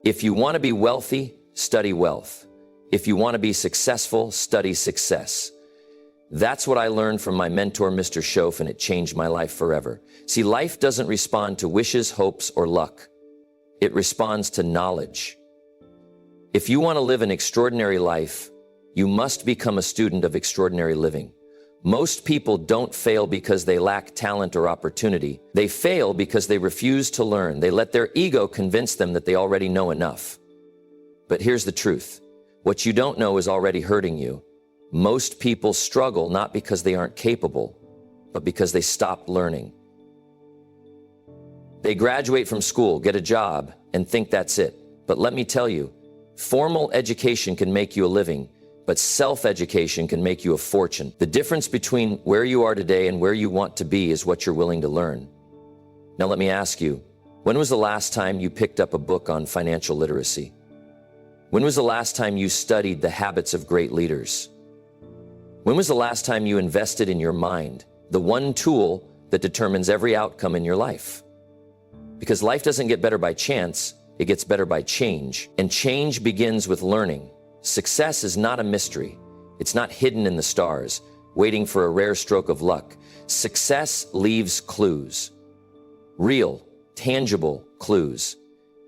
If you want to be wealthy, study wealth. If you want to be successful, study success. That's what I learned from my mentor, Mr. Schoaf, and it changed my life forever. See, life doesn't respond to wishes, hopes, or luck. It responds to knowledge. If you want to live an extraordinary life, you must become a student of extraordinary living. Most people don't fail because they lack talent or opportunity. They fail because they refuse to learn. They let their ego convince them that they already know enough. But here's the truth. What you don't know is already hurting you. Most people struggle not because they aren't capable, but because they stopped learning. They graduate from school, get a job, and think that's it. But let me tell you, formal education can make you a living, but self-education can make you a fortune. The difference between where you are today and where you want to be is what you're willing to learn. Now let me ask you, when was the last time you picked up a book on financial literacy? When was the last time you studied the habits of great leaders? When was the last time you invested in your mind, the one tool that determines every outcome in your life? Because life doesn't get better by chance, it gets better by change. And change begins with learning. Success is not a mystery. It's not hidden in the stars, waiting for a rare stroke of luck. Success leaves clues. Real, tangible clues.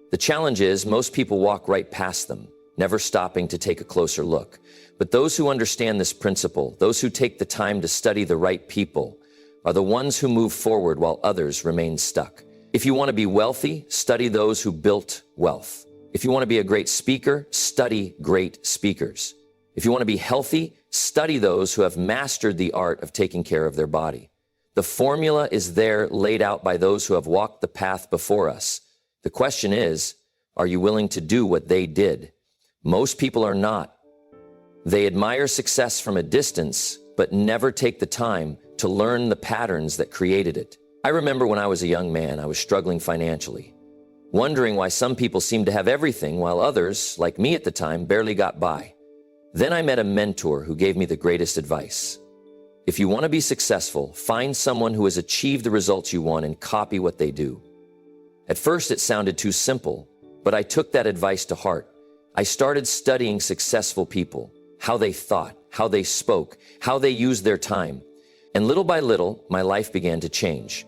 The challenge is most people walk right past them, never stopping to take a closer look. But those who understand this principle, those who take the time to study the right people, are the ones who move forward while others remain stuck. If you want to be wealthy, study those who built wealth. If you want to be a great speaker, study great speakers. If you want to be healthy, study those who have mastered the art of taking care of their body. The formula is there, laid out by those who have walked the path before us. The question is, are you willing to do what they did? Most people are not. They admire success from a distance, but never take the time to learn the patterns that created it. I remember when I was a young man, I was struggling financially, wondering why some people seemed to have everything while others, like me at the time, barely got by. Then I met a mentor who gave me the greatest advice. If you want to be successful, find someone who has achieved the results you want and copy what they do. At first it sounded too simple, but I took that advice to heart. I started studying successful people, how they thought, how they spoke, how they used their time. And little by little, my life began to change.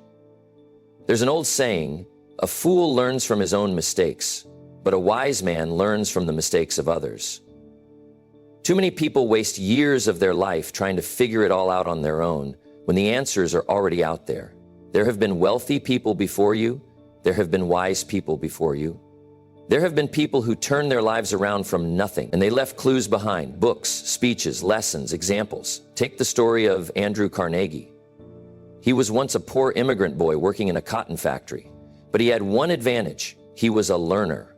There's an old saying, a fool learns from his own mistakes, but a wise man learns from the mistakes of others. Too many people waste years of their life trying to figure it all out on their own when the answers are already out there. There have been wealthy people before you. There have been wise people before you. There have been people who turned their lives around from nothing, and they left clues behind, books, speeches, lessons, examples. Take the story of Andrew Carnegie. He was once a poor immigrant boy working in a cotton factory, but he had one advantage. He was a learner.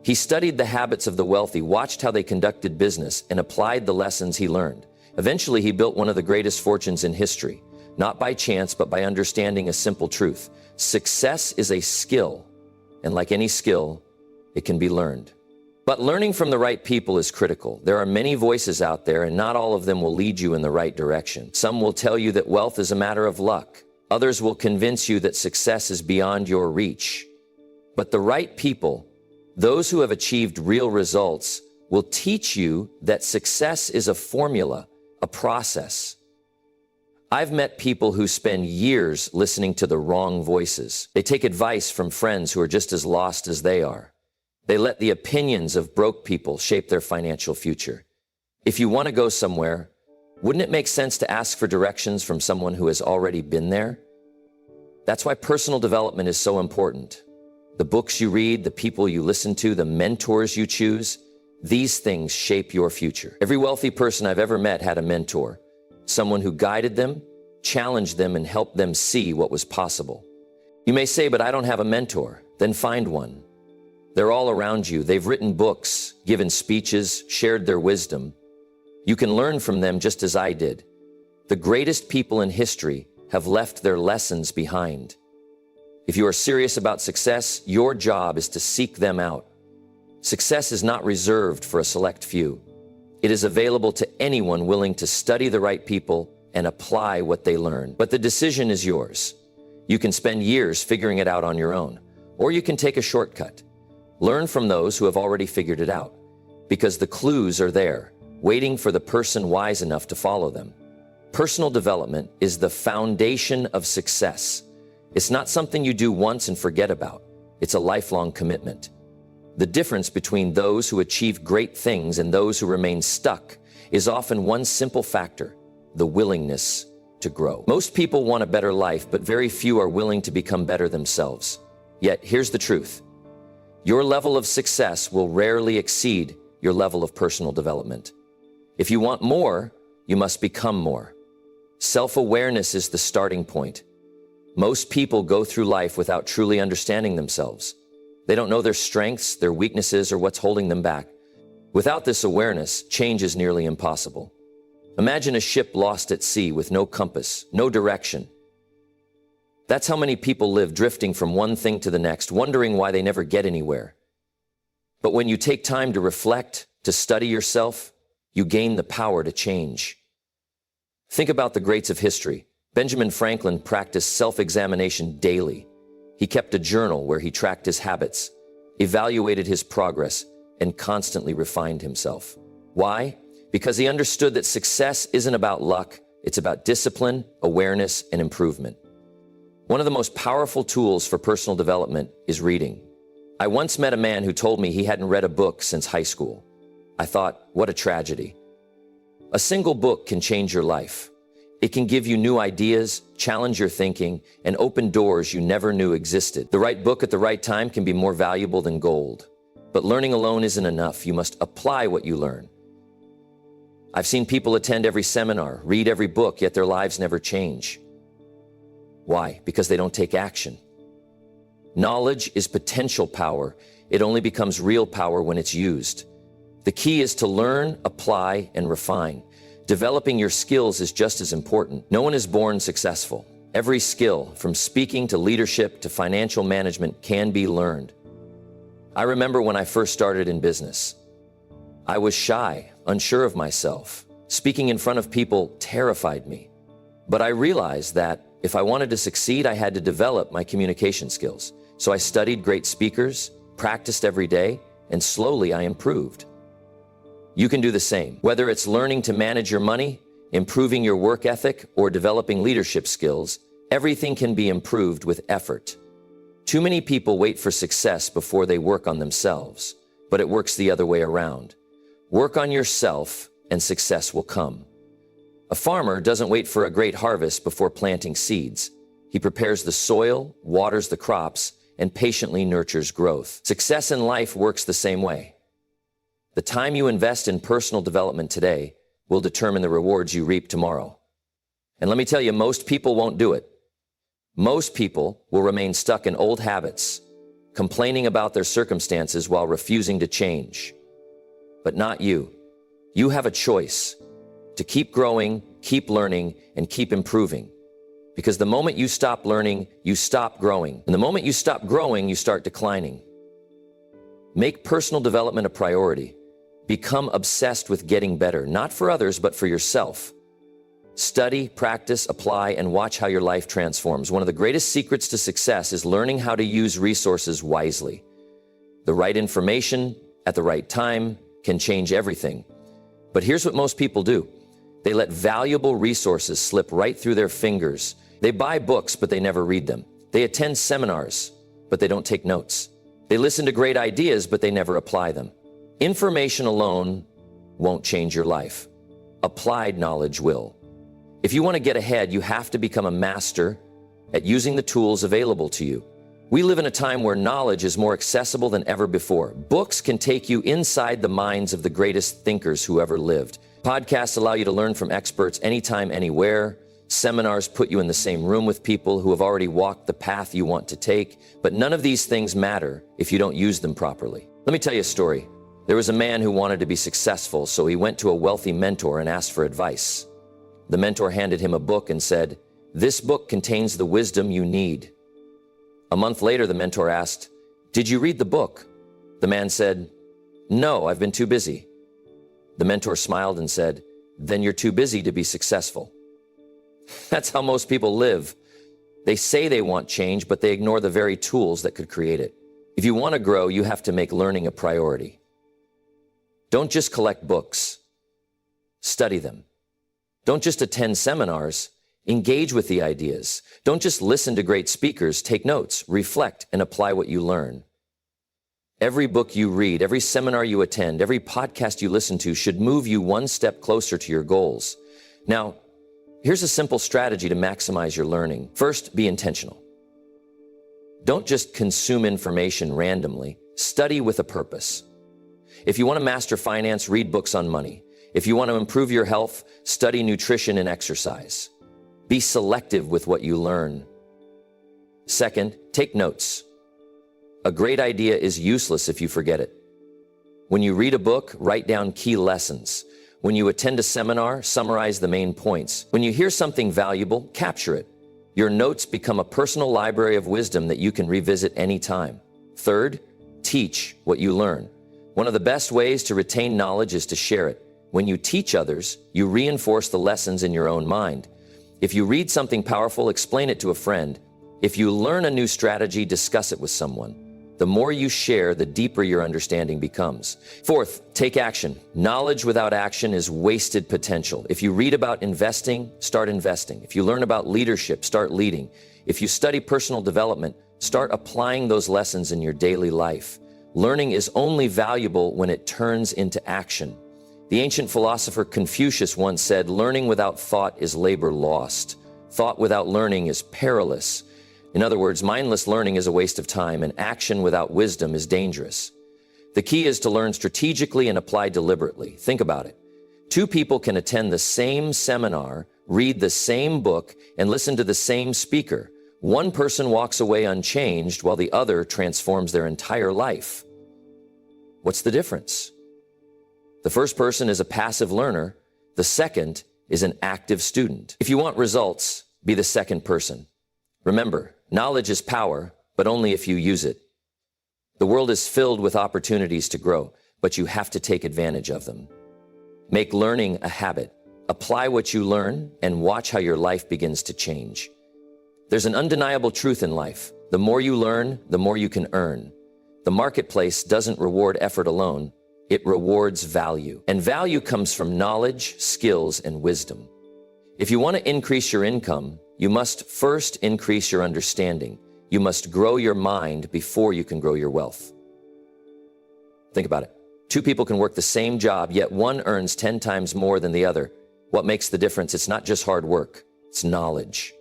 He studied the habits of the wealthy, watched how they conducted business, and applied the lessons he learned. Eventually, he built one of the greatest fortunes in history, not by chance, but by understanding a simple truth. Success is a skill. And like any skill, it can be learned. But learning from the right people is critical. There are many voices out there, and not all of them will lead you in the right direction. Some will tell you that wealth is a matter of luck. Others will convince you that success is beyond your reach. But the right people, those who have achieved real results, will teach you that success is a formula, a process. I've met people who spend years listening to the wrong voices. They take advice from friends who are just as lost as they are. They let the opinions of broke people shape their financial future. If you want to go somewhere, wouldn't it make sense to ask for directions from someone who has already been there? That's why personal development is so important. The books you read, the people you listen to, the mentors you choose, these things shape your future. Every wealthy person I've ever met had a mentor. Someone who guided them, challenged them, and helped them see what was possible. You may say, but I don't have a mentor. Then find one. They're all around you. They've written books, given speeches, shared their wisdom. You can learn from them just as I did. The greatest people in history have left their lessons behind. If you are serious about success, your job is to seek them out. Success is not reserved for a select few. It is available to anyone willing to study the right people and apply what they learn. But the decision is yours. You can spend years figuring it out on your own, or you can take a shortcut. Learn from those who have already figured it out, because the clues are there, waiting for the person wise enough to follow them. Personal development is the foundation of success. It's not something you do once and forget about. It's a lifelong commitment. The difference between those who achieve great things and those who remain stuck is often one simple factor: the willingness to grow. Most people want a better life, but very few are willing to become better themselves. Yet, here's the truth. Your level of success will rarely exceed your level of personal development. If you want more, you must become more. Self-awareness is the starting point. Most people go through life without truly understanding themselves. They don't know their strengths, their weaknesses, or what's holding them back. Without this awareness, change is nearly impossible. Imagine a ship lost at sea with no compass, no direction. That's how many people live, drifting from one thing to the next, wondering why they never get anywhere. But when you take time to reflect, to study yourself, you gain the power to change. Think about the greats of history. Benjamin Franklin practiced self-examination daily. He kept a journal where he tracked his habits, evaluated his progress, and constantly refined himself. Why? Because he understood that success isn't about luck, it's about discipline, awareness, and improvement. One of the most powerful tools for personal development is reading. I once met a man who told me he hadn't read a book since high school. I thought, what a tragedy. A single book can change your life. It can give you new ideas, challenge your thinking, and open doors you never knew existed. The right book at the right time can be more valuable than gold. But learning alone isn't enough. You must apply what you learn. I've seen people attend every seminar, read every book, yet their lives never change. Why? Because they don't take action. Knowledge is potential power. It only becomes real power when it's used. The key is to learn, apply, and refine. Developing your skills is just as important. No one is born successful. Every skill, from speaking to leadership to financial management, can be learned. I remember when I first started in business. I was shy, unsure of myself. Speaking in front of people terrified me. But I realized that if I wanted to succeed, I had to develop my communication skills. So I studied great speakers, practiced every day, and slowly I improved. You can do the same. Whether it's learning to manage your money, improving your work ethic, or developing leadership skills, everything can be improved with effort. Too many people wait for success before they work on themselves, but it works the other way around. Work on yourself and success will come. A farmer doesn't wait for a great harvest before planting seeds. He prepares the soil, waters the crops, and patiently nurtures growth. Success in life works the same way. The time you invest in personal development today will determine the rewards you reap tomorrow. And let me tell you, most people won't do it. Most people will remain stuck in old habits, complaining about their circumstances while refusing to change. But not you. You have a choice to keep growing, keep learning, and keep improving. Because the moment you stop learning, you stop growing. And the moment you stop growing, you start declining. Make personal development a priority. Become obsessed with getting better, not for others, but for yourself. Study, practice, apply, and watch how your life transforms. One of the greatest secrets to success is learning how to use resources wisely. The right information at the right time can change everything. But here's what most people do. They let valuable resources slip right through their fingers. They buy books, but they never read them. They attend seminars, but they don't take notes. They listen to great ideas, but they never apply them. Information alone won't change your life. Applied knowledge will. If you want to get ahead, you have to become a master at using the tools available to you. We live in a time where knowledge is more accessible than ever before. Books can take you inside the minds of the greatest thinkers who ever lived. Podcasts allow you to learn from experts anytime, anywhere. Seminars put you in the same room with people who have already walked the path you want to take. But none of these things matter if you don't use them properly. Let me tell you a story. There was a man who wanted to be successful, so he went to a wealthy mentor and asked for advice. The mentor handed him a book and said, "This book contains the wisdom you need." A month later, the mentor asked, "Did you read the book?" The man said, "No, I've been too busy." The mentor smiled and said, "Then you're too busy to be successful." That's how most people live. They say they want change, but they ignore the very tools that could create it. If you want to grow, you have to make learning a priority. Don't just collect books. Study them. Don't just attend seminars. Engage with the ideas. Don't just listen to great speakers. Take notes, reflect, and apply what you learn. Every book you read, every seminar you attend, every podcast you listen to should move you one step closer to your goals. Now, here's a simple strategy to maximize your learning. First, be intentional. Don't just consume information randomly. Study with a purpose. If you want to master finance, read books on money. If you want to improve your health, study nutrition and exercise. Be selective with what you learn. Second, take notes. A great idea is useless if you forget it. When you read a book, write down key lessons. When you attend a seminar, summarize the main points. When you hear something valuable, capture it. Your notes become a personal library of wisdom that you can revisit anytime. Third, teach what you learn. One of the best ways to retain knowledge is to share it. When you teach others, you reinforce the lessons in your own mind. If you read something powerful, explain it to a friend. If you learn a new strategy, discuss it with someone. The more you share, the deeper your understanding becomes. Fourth, take action. Knowledge without action is wasted potential. If you read about investing, start investing. If you learn about leadership, start leading. If you study personal development, start applying those lessons in your daily life. Learning is only valuable when it turns into action. The ancient philosopher Confucius once said, "Learning without thought is labor lost. Thought without learning is perilous." In other words, mindless learning is a waste of time, and action without wisdom is dangerous. The key is to learn strategically and apply deliberately. Think about it. Two people can attend the same seminar, read the same book, and listen to the same speaker. One person walks away unchanged while the other transforms their entire life. What's the difference? The first person is a passive learner. The second is an active student. If you want results, be the second person. Remember, knowledge is power, but only if you use it. The world is filled with opportunities to grow, but you have to take advantage of them. Make learning a habit. Apply what you learn and watch how your life begins to change. There's an undeniable truth in life. The more you learn, the more you can earn. The marketplace doesn't reward effort alone. It rewards value. And value comes from knowledge, skills, and wisdom. If you want to increase your income, you must first increase your understanding. You must grow your mind before you can grow your wealth. Think about it. Two people can work the same job, yet one earns 10 times more than the other. What makes the difference? It's not just hard work, it's knowledge.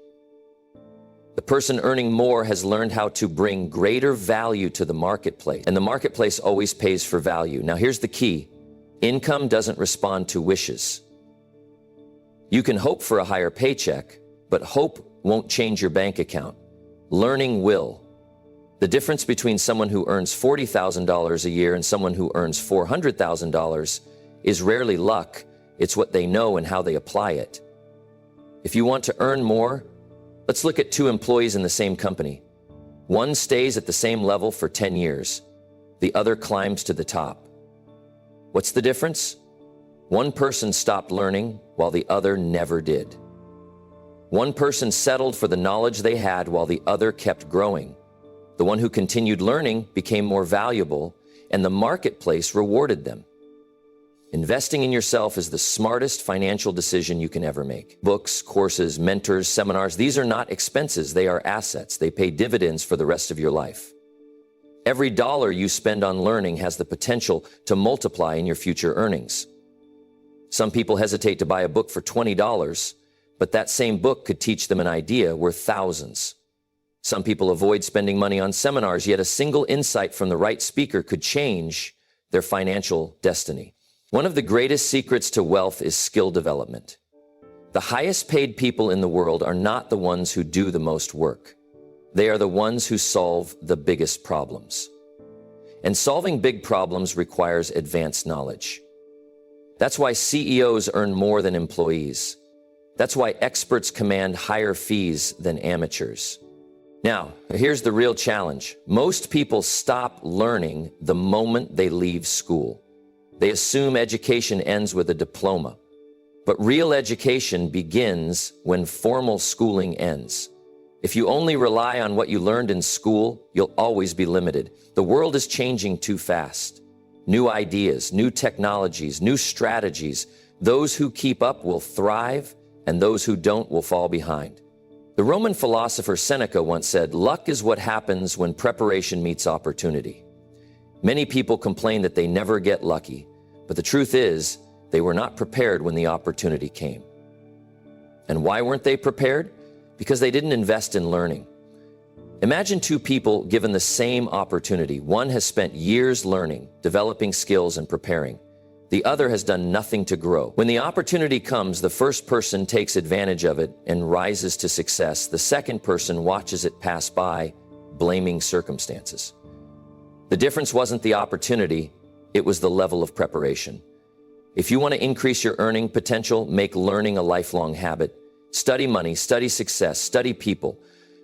The person earning more has learned how to bring greater value to the marketplace, and the marketplace always pays for value. Now here's the key. Income doesn't respond to wishes. You can hope for a higher paycheck, but hope won't change your bank account. Learning will. The difference between someone who earns $40,000 a year and someone who earns $400,000 is rarely luck. It's what they know and how they apply it. If you want to earn more, let's look at two employees in the same company. One stays at the same level for 10 years. The other climbs to the top. What's the difference? One person stopped learning while the other never did. One person settled for the knowledge they had while the other kept growing. The one who continued learning became more valuable, and the marketplace rewarded them. Investing in yourself is the smartest financial decision you can ever make. Books, courses, mentors, seminars, these are not expenses, they are assets. They pay dividends for the rest of your life. Every dollar you spend on learning has the potential to multiply in your future earnings. Some people hesitate to buy a book for $20, but that same book could teach them an idea worth thousands. Some people avoid spending money on seminars, yet a single insight from the right speaker could change their financial destiny. One of the greatest secrets to wealth is skill development. The highest paid people in the world are not the ones who do the most work. They are the ones who solve the biggest problems. And solving big problems requires advanced knowledge. That's why CEOs earn more than employees. That's why experts command higher fees than amateurs. Now, here's the real challenge. Most people stop learning the moment they leave school. They assume education ends with a diploma. But real education begins when formal schooling ends. If you only rely on what you learned in school, you'll always be limited. The world is changing too fast. New ideas, new technologies, new strategies. Those who keep up will thrive, and those who don't will fall behind. The Roman philosopher Seneca once said, "Luck is what happens when preparation meets opportunity." Many people complain that they never get lucky, but the truth is, they were not prepared when the opportunity came. And why weren't they prepared? Because they didn't invest in learning. Imagine two people given the same opportunity. One has spent years learning, developing skills, and preparing. The other has done nothing to grow. When the opportunity comes, the first person takes advantage of it and rises to success. The second person watches it pass by, blaming circumstances. The difference wasn't the opportunity, it was the level of preparation. If you want to increase your earning potential, make learning a lifelong habit. Study money, study success, study people.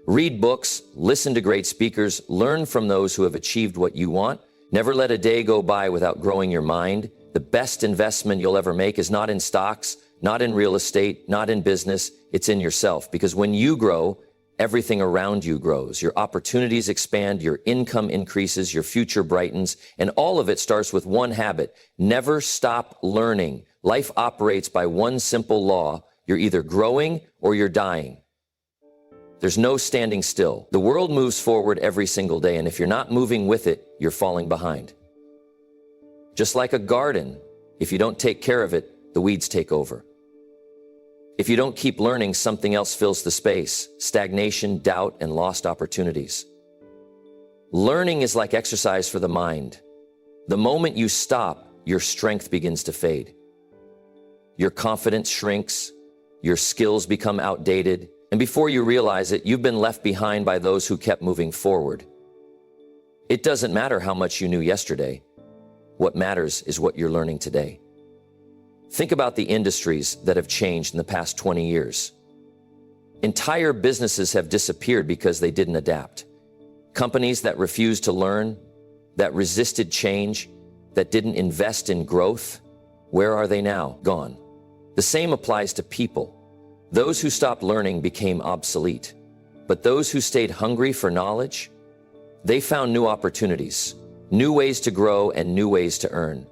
Read books, listen to great speakers, learn from those who have achieved what you want. Never let a day go by without growing your mind. The best investment you'll ever make is not in stocks, not in real estate, not in business. It's in yourself. Because when you grow, everything around you grows. Your opportunities expand, your income increases, your future brightens, and all of it starts with one habit. Never stop learning. Life operates by one simple law. You're either growing or you're dying. There's no standing still. The world moves forward every single day, and if you're not moving with it, you're falling behind. Just like a garden, if you don't take care of it, the weeds take over. If you don't keep learning, something else fills the space: stagnation, doubt, and lost opportunities. Learning is like exercise for the mind. The moment you stop, your strength begins to fade. Your confidence shrinks. Your skills become outdated, and before you realize it, you've been left behind by those who kept moving forward. It doesn't matter how much you knew yesterday. What matters is what you're learning today. Think about the industries that have changed in the past 20 years. Entire businesses have disappeared because they didn't adapt. Companies that refused to learn, that resisted change, that didn't invest in growth, where are they now? Gone. The same applies to people. Those who stopped learning became obsolete, but those who stayed hungry for knowledge, they found new opportunities, new ways to grow, and new ways to earn.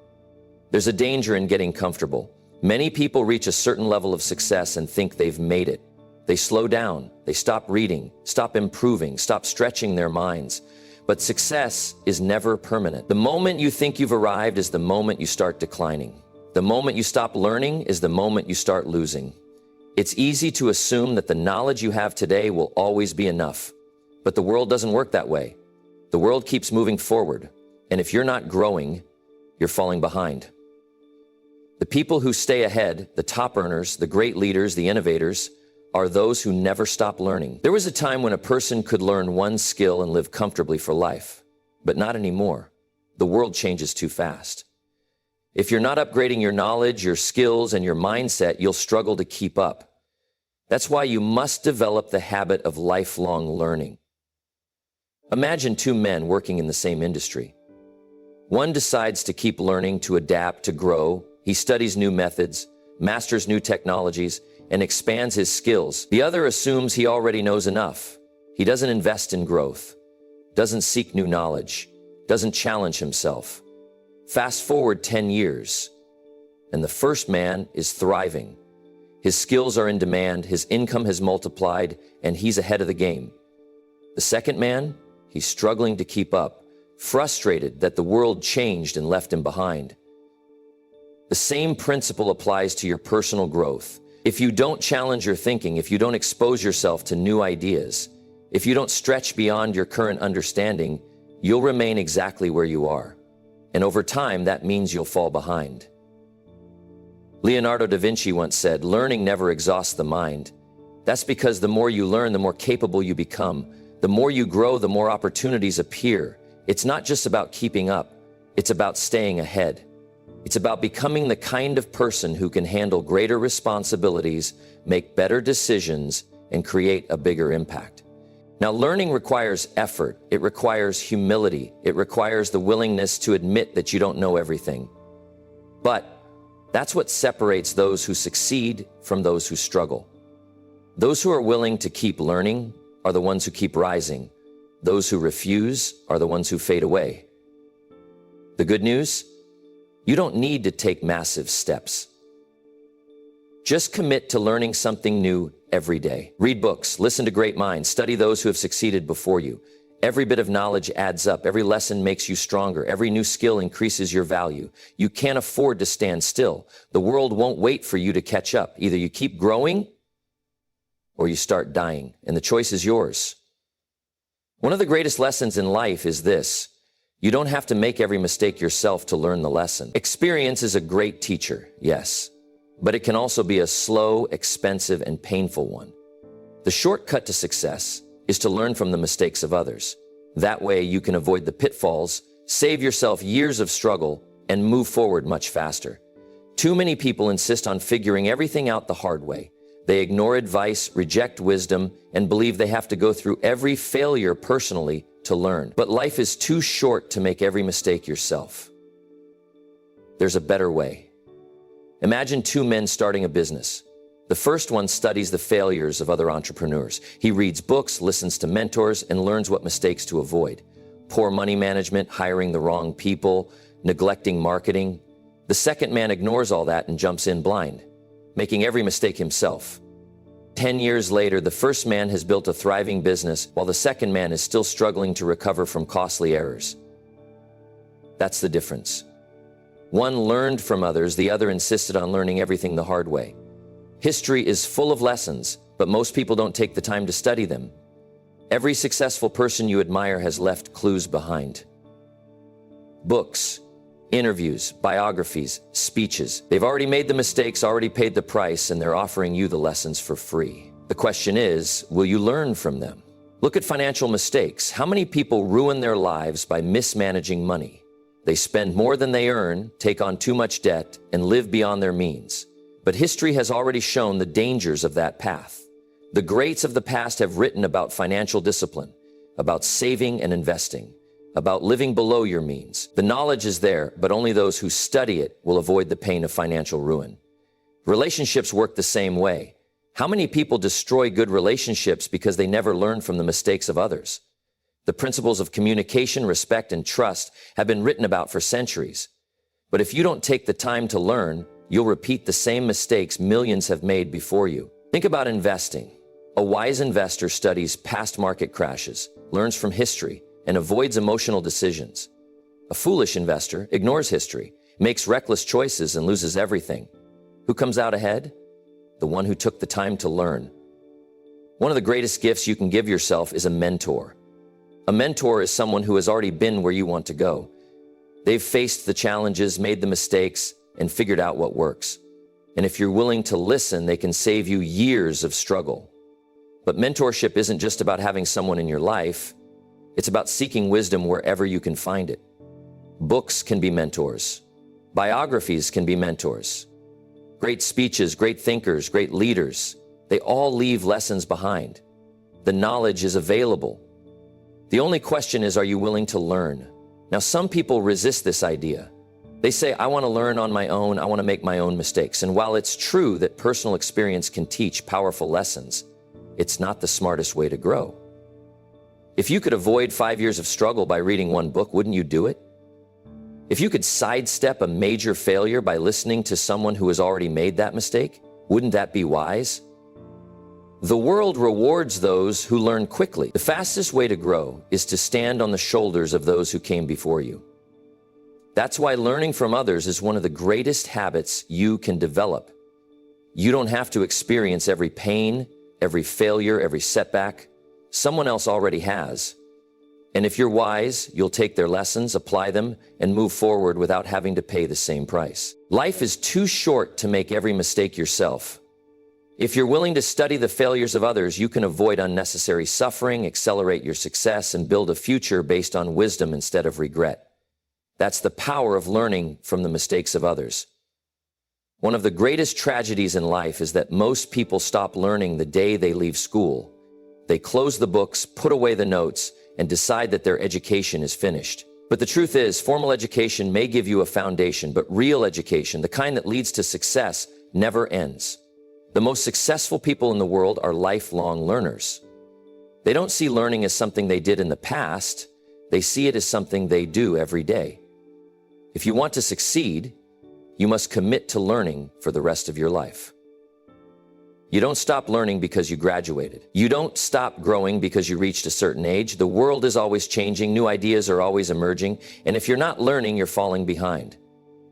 There's a danger in getting comfortable. Many people reach a certain level of success and think they've made it. They slow down, they stop reading, stop improving, stop stretching their minds. But success is never permanent. The moment you think you've arrived is the moment you start declining. The moment you stop learning is the moment you start losing. It's easy to assume that the knowledge you have today will always be enough. But the world doesn't work that way. The world keeps moving forward. And if you're not growing, you're falling behind. The people who stay ahead, the top earners, the great leaders, the innovators, are those who never stop learning. There was a time when a person could learn one skill and live comfortably for life, but not anymore. The world changes too fast. If you're not upgrading your knowledge, your skills, and your mindset, you'll struggle to keep up. That's why you must develop the habit of lifelong learning. Imagine two men working in the same industry. One decides to keep learning, to adapt, to grow. He studies new methods, masters new technologies, and expands his skills. The other assumes he already knows enough. He doesn't invest in growth, doesn't seek new knowledge, doesn't challenge himself. Fast forward 10 years, and the first man is thriving. His skills are in demand, his income has multiplied, and he's ahead of the game. The second man, he's struggling to keep up, frustrated that the world changed and left him behind. The same principle applies to your personal growth. If you don't challenge your thinking, if you don't expose yourself to new ideas, if you don't stretch beyond your current understanding, you'll remain exactly where you are. And over time, that means you'll fall behind. Leonardo da Vinci once said, "Learning never exhausts the mind." That's because the more you learn, the more capable you become. The more you grow, the more opportunities appear. It's not just about keeping up. It's about staying ahead. It's about becoming the kind of person who can handle greater responsibilities, make better decisions, and create a bigger impact. Now, learning requires effort. It requires humility. It requires the willingness to admit that you don't know everything. But that's what separates those who succeed from those who struggle. Those who are willing to keep learning, are the ones who keep rising. Those who refuse are the ones who fade away. The good news? You don't need to take massive steps. Just commit to learning something new every day. Read books, listen to great minds, study those who have succeeded before you. Every bit of knowledge adds up. Every lesson makes you stronger. Every new skill increases your value. You can't afford to stand still. The world won't wait for you to catch up. Either you keep growing or you start dying, and the choice is yours. One of the greatest lessons in life is this: you don't have to make every mistake yourself to learn the lesson. Experience is a great teacher, yes, but it can also be a slow, expensive, and painful one. The shortcut to success is to learn from the mistakes of others. That way you can avoid the pitfalls, save yourself years of struggle, and move forward much faster. Too many people insist on figuring everything out the hard way. They ignore advice, reject wisdom, and believe they have to go through every failure personally to learn. But life is too short to make every mistake yourself. There's a better way. Imagine two men starting a business. The first one studies the failures of other entrepreneurs. He reads books, listens to mentors, and learns what mistakes to avoid. Poor money management, hiring the wrong people, neglecting marketing. The second man ignores all that and jumps in blind, making every mistake himself. 10 years later, the first man has built a thriving business, while the second man is still struggling to recover from costly errors. That's the difference. One learned from others, the other insisted on learning everything the hard way. History is full of lessons, but most people don't take the time to study them. Every successful person you admire has left clues behind. Books, interviews, biographies, speeches. They've already made the mistakes, already paid the price, and they're offering you the lessons for free. The question is, will you learn from them? Look at financial mistakes. How many people ruin their lives by mismanaging money? They spend more than they earn, take on too much debt, and live beyond their means. But history has already shown the dangers of that path. The greats of the past have written about financial discipline, about saving and investing, about living below your means. The knowledge is there, but only those who study it will avoid the pain of financial ruin. Relationships work the same way. How many people destroy good relationships because they never learn from the mistakes of others? The principles of communication, respect, and trust have been written about for centuries. But if you don't take the time to learn, you'll repeat the same mistakes millions have made before you. Think about investing. A wise investor studies past market crashes, learns from history, and avoids emotional decisions. A foolish investor ignores history, makes reckless choices, and loses everything. Who comes out ahead? The one who took the time to learn. One of the greatest gifts you can give yourself is a mentor. A mentor is someone who has already been where you want to go. They've faced the challenges, made the mistakes, and figured out what works. And if you're willing to listen, they can save you years of struggle. But mentorship isn't just about having someone in your life. It's about seeking wisdom wherever you can find it. Books can be mentors. Biographies can be mentors. Great speeches, great thinkers, great leaders, they all leave lessons behind. The knowledge is available. The only question is, are you willing to learn? Now, some people resist this idea. They say, I want to learn on my own, I want to make my own mistakes. And while it's true that personal experience can teach powerful lessons, it's not the smartest way to grow. If you could avoid 5 years of struggle by reading one book, wouldn't you do it? If you could sidestep a major failure by listening to someone who has already made that mistake, wouldn't that be wise? The world rewards those who learn quickly. The fastest way to grow is to stand on the shoulders of those who came before you. That's why learning from others is one of the greatest habits you can develop. You don't have to experience every pain, every failure, every setback. Someone else already has. And if you're wise, you'll take their lessons, apply them, and move forward without having to pay the same price. Life is too short to make every mistake yourself. If you're willing to study the failures of others, you can avoid unnecessary suffering, accelerate your success, and build a future based on wisdom instead of regret. That's the power of learning from the mistakes of others. One of the greatest tragedies in life is that most people stop learning the day they leave school. They close the books, put away the notes, and decide that their education is finished. But the truth is, formal education may give you a foundation, but real education, the kind that leads to success, never ends. The most successful people in the world are lifelong learners. They don't see learning as something they did in the past. They see it as something they do every day. If you want to succeed, you must commit to learning for the rest of your life. You don't stop learning because you graduated. You don't stop growing because you reached a certain age. The world is always changing. New ideas are always emerging. And if you're not learning, you're falling behind.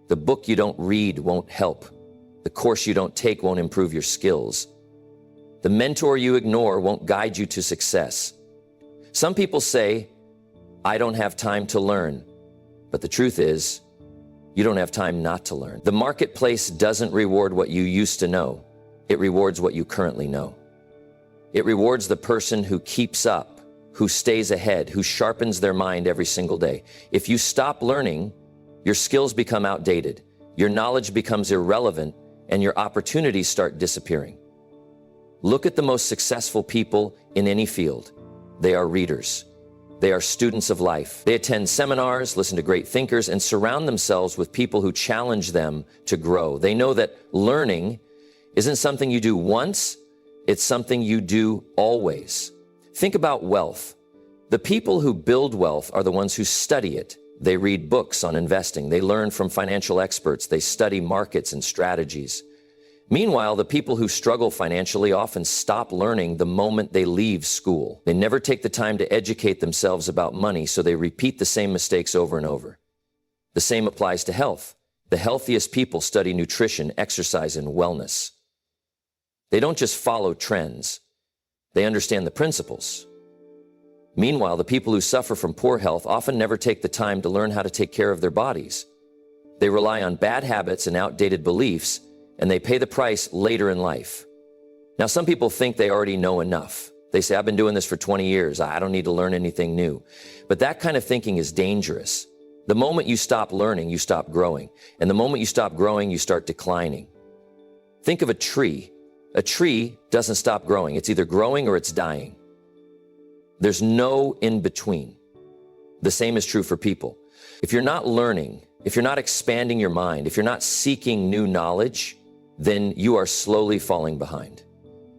The book you don't read won't help. The course you don't take won't improve your skills. The mentor you ignore won't guide you to success. Some people say, I don't have time to learn. But the truth is, you don't have time not to learn. The marketplace doesn't reward what you used to know. It rewards what you currently know. It rewards the person who keeps up, who stays ahead, who sharpens their mind every single day. If you stop learning, your skills become outdated, your knowledge becomes irrelevant, and your opportunities start disappearing. Look at the most successful people in any field. They are readers. They are students of life. They attend seminars, listen to great thinkers, and surround themselves with people who challenge them to grow. They know that learning isn't something you do once, it's something you do always. Think about wealth. The people who build wealth are the ones who study it. They read books on investing. They learn from financial experts. They study markets and strategies. Meanwhile, the people who struggle financially often stop learning the moment they leave school. They never take the time to educate themselves about money, so they repeat the same mistakes over and over. The same applies to health. The healthiest people study nutrition, exercise, and wellness. They don't just follow trends. They understand the principles. Meanwhile, the people who suffer from poor health often never take the time to learn how to take care of their bodies. They rely on bad habits and outdated beliefs, and they pay the price later in life. Now, some people think they already know enough. They say, I've been doing this for 20 years. I don't need to learn anything new. But that kind of thinking is dangerous. The moment you stop learning, you stop growing. And the moment you stop growing, you start declining. Think of a tree. A tree doesn't stop growing. It's either growing or it's dying. There's no in between. The same is true for people. If you're not learning, if you're not expanding your mind, if you're not seeking new knowledge, then you are slowly falling behind.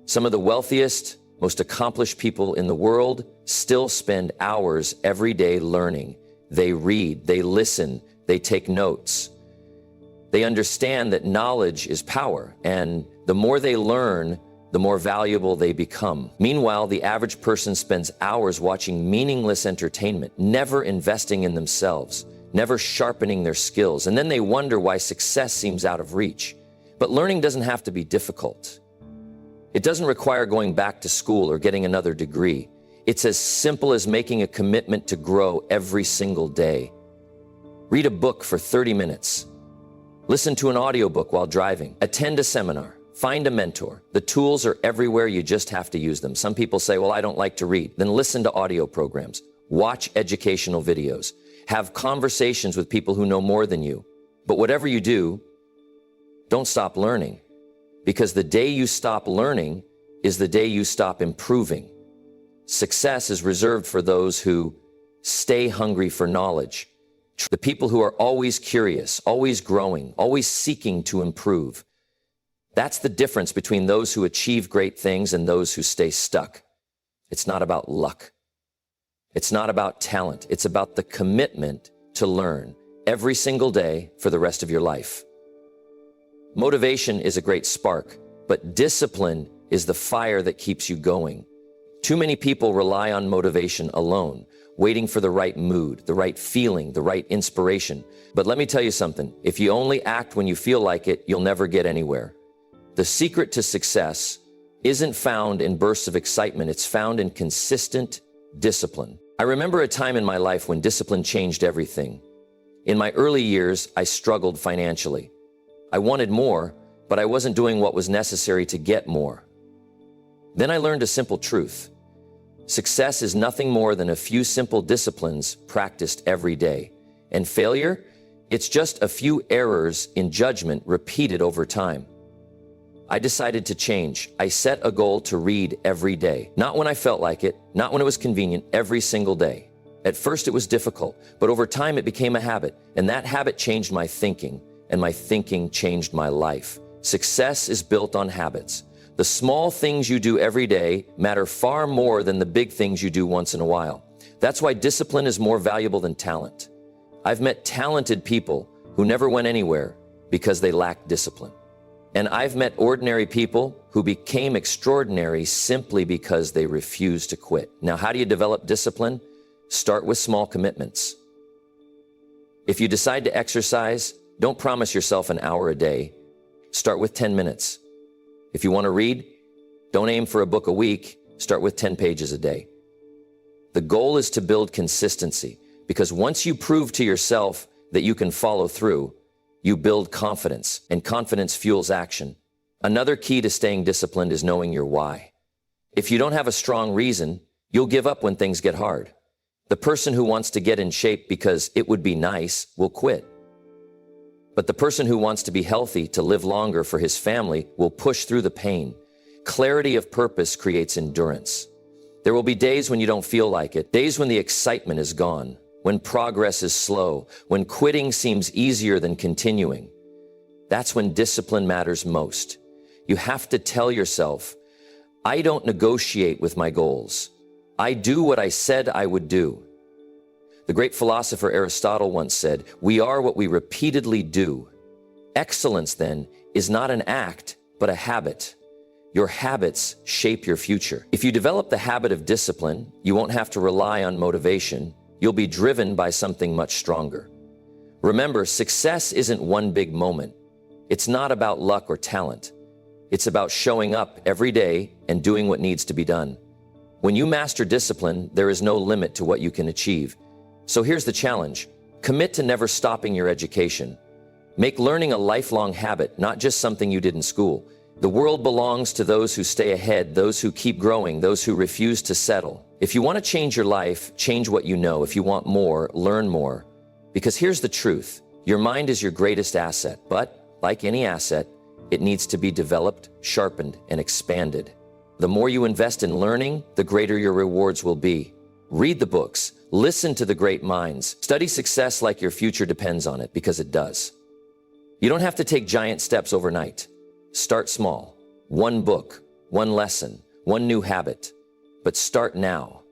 Some of the wealthiest, most accomplished people in the world still spend hours every day learning. They read, they listen, they take notes. They understand that knowledge is power, and the more they learn, the more valuable they become. Meanwhile, the average person spends hours watching meaningless entertainment, never investing in themselves, never sharpening their skills, and then they wonder why success seems out of reach. But learning doesn't have to be difficult. It doesn't require going back to school or getting another degree. It's as simple as making a commitment to grow every single day. Read a book for 30 minutes. Listen to an audiobook while driving. Attend a seminar. Find a mentor. The tools are everywhere, you just have to use them. Some people say, well, I don't like to read. Then listen to audio programs. Watch educational videos. Have conversations with people who know more than you. But whatever you do, don't stop learning. Because the day you stop learning is the day you stop improving. Success is reserved for those who stay hungry for knowledge. The people who are always curious, always growing, always seeking to improve. That's the difference between those who achieve great things and those who stay stuck. It's not about luck. It's not about talent. It's about the commitment to learn every single day for the rest of your life. Motivation is a great spark, but discipline is the fire that keeps you going. Too many people rely on motivation alone, waiting for the right mood, the right feeling, the right inspiration. But let me tell you something. If you only act when you feel like it, you'll never get anywhere. The secret to success isn't found in bursts of excitement. It's found in consistent discipline. I remember a time in my life when discipline changed everything. In my early years, I struggled financially. I wanted more, but I wasn't doing what was necessary to get more. Then I learned a simple truth. Success is nothing more than a few simple disciplines practiced every day. And failure, it's just a few errors in judgment repeated over time. I decided to change. I set a goal to read every day. Not when I felt like it, not when it was convenient, every single day. At first it was difficult, but over time it became a habit, and that habit changed my thinking, and my thinking changed my life. Success is built on habits. The small things you do every day matter far more than the big things you do once in a while. That's why discipline is more valuable than talent. I've met talented people who never went anywhere because they lacked discipline. And I've met ordinary people who became extraordinary simply because they refused to quit. Now, how do you develop discipline? Start with small commitments. If you decide to exercise, don't promise yourself an hour a day. Start with 10 minutes. If you want to read, don't aim for a book a week. Start with 10 pages a day. The goal is to build consistency, because once you prove to yourself that you can follow through, you build confidence, and confidence fuels action. Another key to staying disciplined is knowing your why. If you don't have a strong reason, you'll give up when things get hard. The person who wants to get in shape because it would be nice will quit. But the person who wants to be healthy, to live longer for his family, will push through the pain. Clarity of purpose creates endurance. There will be days when you don't feel like it, days when the excitement is gone, when progress is slow, when quitting seems easier than continuing. That's when discipline matters most. You have to tell yourself, I don't negotiate with my goals. I do what I said I would do. The great philosopher Aristotle once said, we are what we repeatedly do. Excellence, then, is not an act, but a habit. Your habits shape your future. If you develop the habit of discipline, you won't have to rely on motivation. You'll be driven by something much stronger. Remember, success isn't one big moment. It's not about luck or talent. It's about showing up every day and doing what needs to be done. When you master discipline, there is no limit to what you can achieve. So here's the challenge. Commit to never stopping your education. Make learning a lifelong habit, not just something you did in school. The world belongs to those who stay ahead, those who keep growing, those who refuse to settle. If you want to change your life, change what you know. If you want more, learn more. Because here's the truth. Your mind is your greatest asset, but like any asset, it needs to be developed, sharpened, and expanded. The more you invest in learning, the greater your rewards will be. Read the books, listen to the great minds, study success like your future depends on it, because it does. You don't have to take giant steps overnight. Start small. One book, one lesson, one new habit. But start now.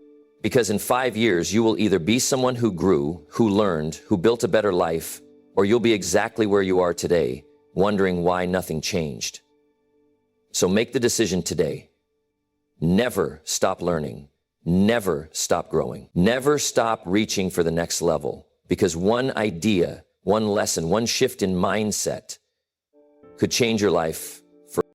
Because in 5 years, you will either be someone who grew, who learned, who built a better life, or you'll be exactly where you are today, wondering why nothing changed. So make the decision today. Never stop learning. Never stop growing. Never stop reaching for the next level, because one idea, one lesson, one shift in mindset could change your life